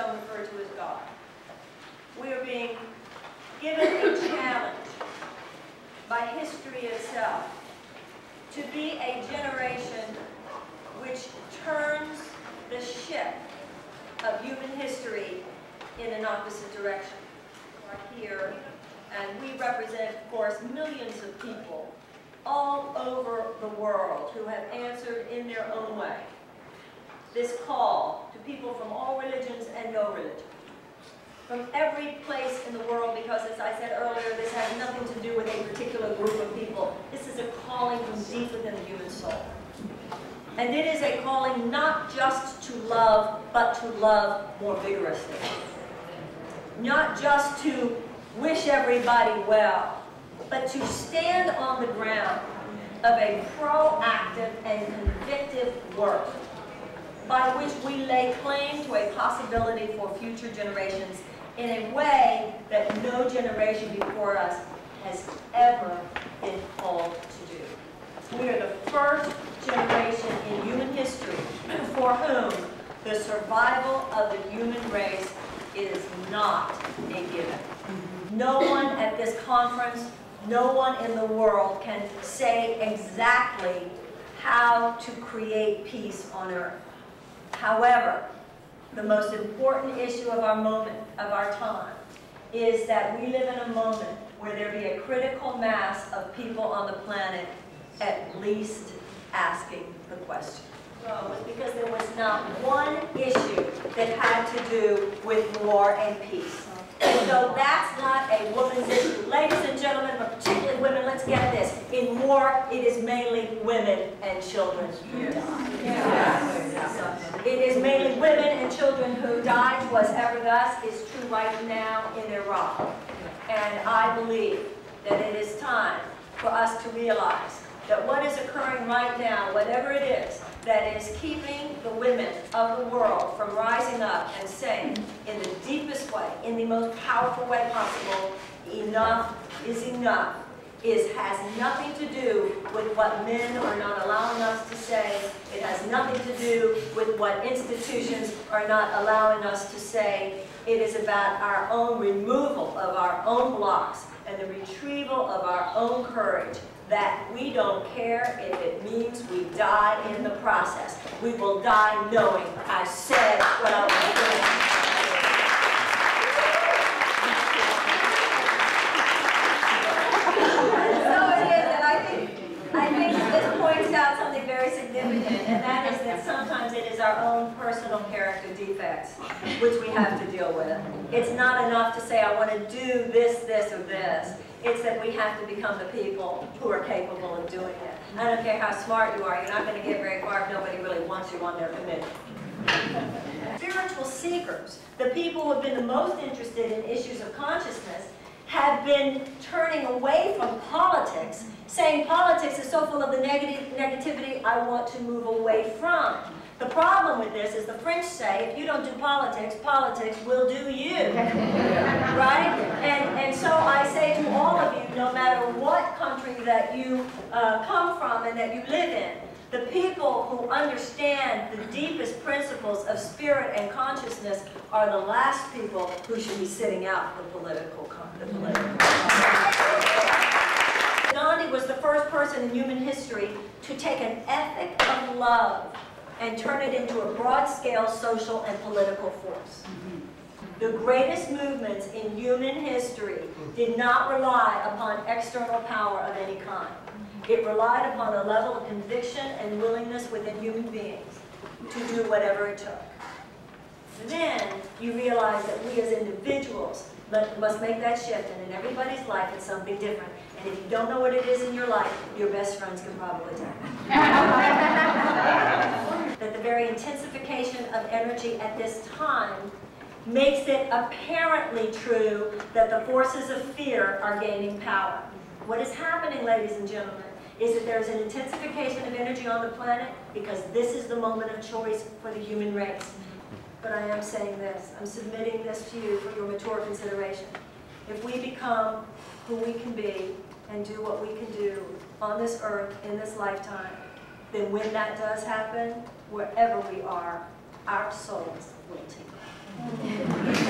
some refer to as God. We are being given a challenge by history itself to be a generation which turns the ship of human history in an opposite direction. We are here, and we represent, of course, millions of people all over the world who have answered in their own way this call to people from all religions and no religion, from every place in the world, because as I said earlier, this has nothing to do with a particular group of people. This is a calling from deep within the human soul. And it is a calling not just to love, but to love more vigorously. Not just to wish everybody well, but to stand on the ground of a proactive and convictive work by which we lay claim to a possibility for future generations in a way that no generation before us has ever been called to do. We are the first generation in human history for whom the survival of the human race is not a given. No one at this conference, no one in the world can say exactly how to create peace on earth. However, the most important issue of our moment, of our time, is that we live in a moment where there be a critical mass of people on the planet at least asking the question. Well, it was because there was not one issue that had to do with war and peace. And so that's not a woman's issue. Ladies and gentlemen, but particularly women, let's get this. In war, it is mainly women and children who die. Yes. It is mainly women and children who die. Whatever thus is true right now in Iraq. And I believe that it is time for us to realize that what is occurring right now, whatever it is, that is keeping the women of the world from rising up and saying in the deepest way, in the most powerful way possible, enough is enough, has nothing to do with what men are not allowing us to say. It has nothing to do with what institutions are not allowing us to say. It is about our own removal of our own blocks and the retrieval of our own courage, that we don't care if it means we die in the process. We will die knowing I said what I was doing. I think this points out something very significant, and that is that sometimes it is our own personal character defects which we have to deal with. It's not enough to say, I want to do this, this, or this. It's that we have to become the people who are capable of doing it. I don't care how smart you are, you're not going to get very far if nobody really wants you on their committee. Spiritual seekers, the people who have been the most interested in issues of consciousness, have been turning away from politics, saying politics is so full of the negativity, I want to move away from. The problem with this is the French say, if you don't do politics, politics will do you. Right? And so I say to all of you, no matter what country that you come from and that you live in, the people who understand the deepest principles of spirit and consciousness are the last people who should be sitting out the political. Gandhi was the first person in human history to take an ethic of love and turn it into a broad-scale social and political force. The greatest movements in human history did not rely upon external power of any kind. It relied upon a level of conviction and willingness within human beings to do whatever it took. Then you realize that we as individuals must make that shift, and in everybody's life it's something different. And if you don't know what it is in your life, your best friends can probably tell you. That the very intensification of energy at this time makes it apparently true that the forces of fear are gaining power. What is happening, ladies and gentlemen, is that there's an intensification of energy on the planet because this is the moment of choice for the human race. But I am saying this, I'm submitting this to you for your mature consideration. If we become who we can be and do what we can do on this earth in this lifetime, then when that does happen, wherever we are, our souls will tingle.